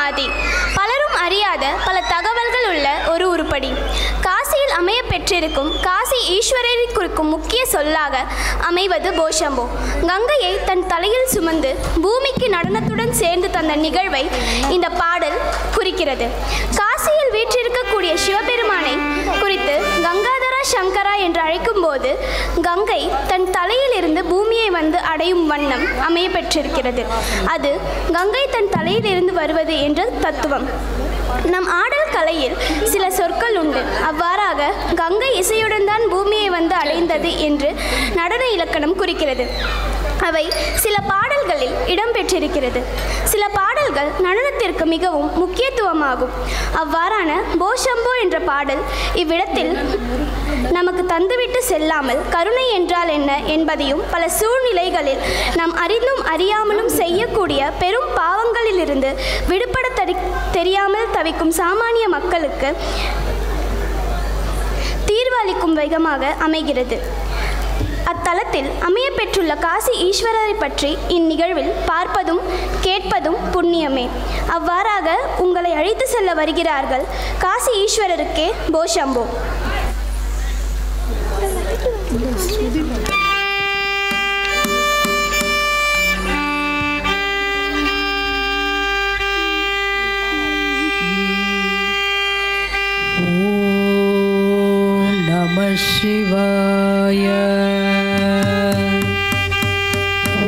சமாதி பலரும் அறியாத பல தகவல்கள் உள்ள ஒரு உருப்படி. காசியில் அமைய பெற்றிருக்கும் காசி ஈஸ்வரரை குறிக்கும் முக்கிய சொல்லாக அமைவது போஷம்போ. கங்கையை தன் தலையில் சுமந்து பூமிக்கு நடனத்துடன் சேர்ந்து தந்த நிகழ்வை இந்த பாடல் குறிக்கிறது. காசியில் வீற்றிருக்கக்கூடிய சிவபெருமானை குறித்து கங்காதரா சங்கரா என்று அழைக்கும் போது கங்கை தன் தலையில் இருந்து பூமியை வந்து அடையும் வண்ணம் அமைய பெற்றிருக்கிறது. அது கங்கை தன் தலையில் இருந்து வருவது என்ற தத்துவம். நம் ஆடல் கலையில் சில சொற்கள் உண்டு. அவ்வாறாக கங்கை இசையுடன் தான் பூமியை வந்து அடைந்தது என்று நடன இலக்கணம் குறிக்கிறது. அவை சில பாடல்களில் இடம்பெற்றிருக்கிறது. சில பாடல்கள் நடனத்திற்கு மிகவும் முக்கியத்துவமாகும். அவ்வாறான போஷம்போ என்ற பாடல் இவ்விடத்தில் நமக்கு தந்துவிட்டு செல்லாமல் கருணை என்றால் என்ன என்பதையும் பல சூழ்நிலைகளில் நாம் அறிந்தும் அறியாமலும் செய்யக்கூடிய பெரும் பாவங்களிலிருந்து விடுபட தெரியாமல் தவிக்கும் சாமானிய மக்களுக்கு தீர்வளிக்கும் விதமாக அமைகிறது. அத்தலத்தில் அமைய பெற்றுள்ள காசி ஈஸ்வரரை பற்றி இந்நிகழ்வில் பார்ப்பதும் கேட்பதும் புண்ணியமே. அவ்வாறாக உங்களை அழைத்து செல்ல வருகிறார்கள் காசி ஈஸ்வரருக்கே போஷம்போ. ஓம் நம சிவாய.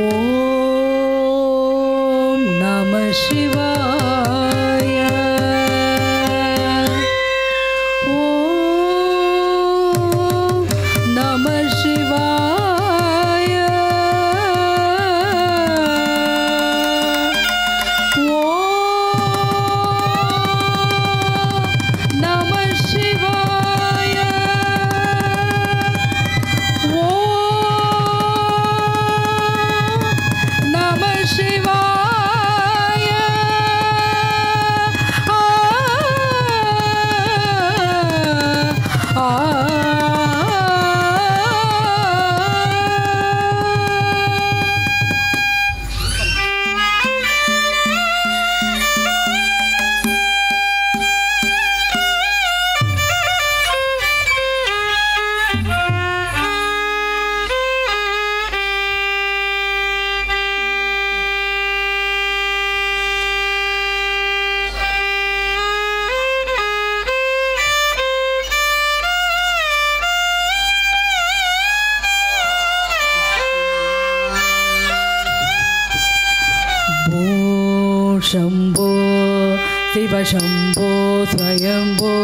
ஓம் நம சிவாய. ஓம் நம சிவாய. ஓம் நம சிவாய. நம சிவாய. शंभो शिव शंभो स्वयंभो.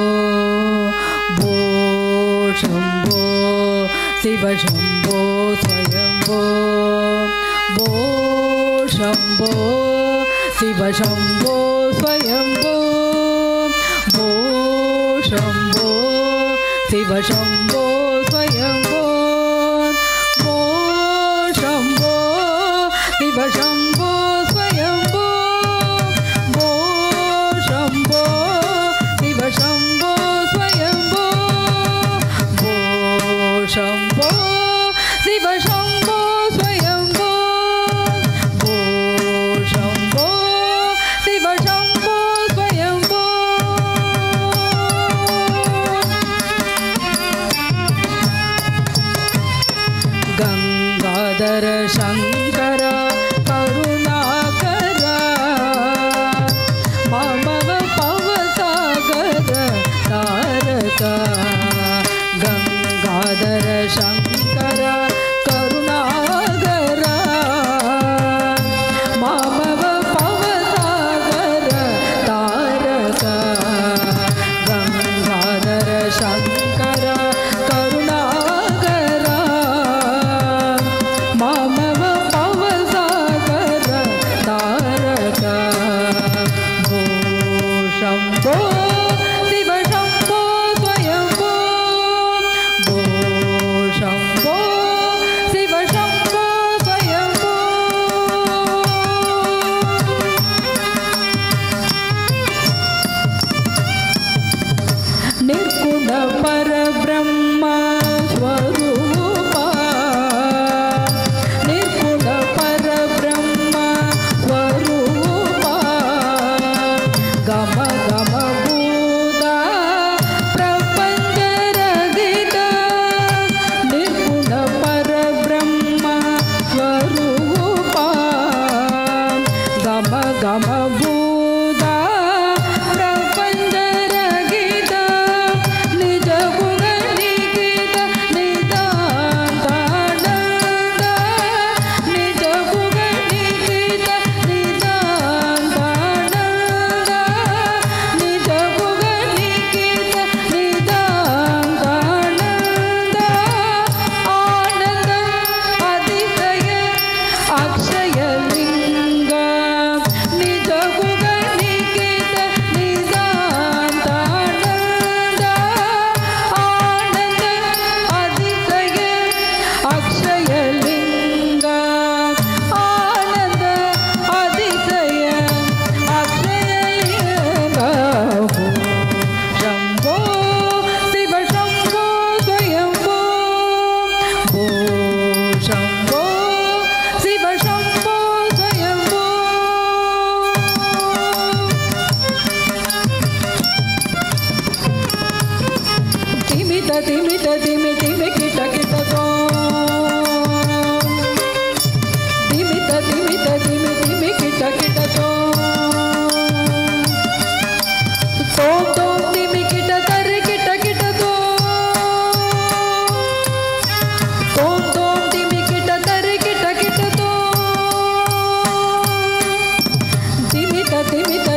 भो शंभो शिव शंभो स्वयंभो. भो शंभो शिव शंभो स्वयंभो. भो शंभो शिव शंभो स्वयंभो. भो शंभो शिव शंभो स्वयंभो. भो शंभो शिव शंभो स्वयंभो. भो शंभो शिव शंभो स्वयंभो. भो शंभो शिव शंभो स्वयंभो. ಗಮಭೂತ ಪ್ರಪಂಚರಹಿತ ನಿಜ ಗುಣ ನಿಖಿತ ನಿದಾಂತಾನಂದ ನಿಜ ಗುಣ ನಿಖಿತ ನಿದಾಂತಾನಂದ ನಿಜ ಗುಣ ನಿಖಿತ ನಿದಾಂತಾನಂದ ಆನಂದ ಅತಿಶಯ ಅಕ್ಷಯಲಿಂಗ ನಿಜ ಗುಣ ನಿಖಿತ ನಿದಾಂತಾನಂದ ಆನಂದ ಅತಿಶಯ ಅಕ್ಷಯಲಿಂಗ ಆನಂದ ಅತಿಶಯ ಅಕ್ಷಯಲಿಂಗ ಶಂಭೋ ಶಿವ ಶಂಭೋ ಸ್ವಯಂಭೋ ಭೋ ಶಂಭೋ ಶಿವ ಶಂಭೋ ಸ್ವಯಂಭೋ ತಿಮಿತ ತಿಮಿತ ತಿಮಿ ತಿಮಿ ಕಿಟ ಕಿಟತೋ ತಿಮಿತ ತಿಮಿತ ತಿಮಿ ತಿಮಿ ಕಿಟ ಕಿಟತೋ ತೋಂ ತೋಂ ತಿಮಿ ಕಿಟ ತರಿ ಕಿಟ ಕಿಟತೋ ತೋಂ ತೋಂ ತಿಮಿ ಕಿಟ ತರಿ ಕಿಟ ಕಿಟತೋ ತಿಮಿತ ತಿಮಿತ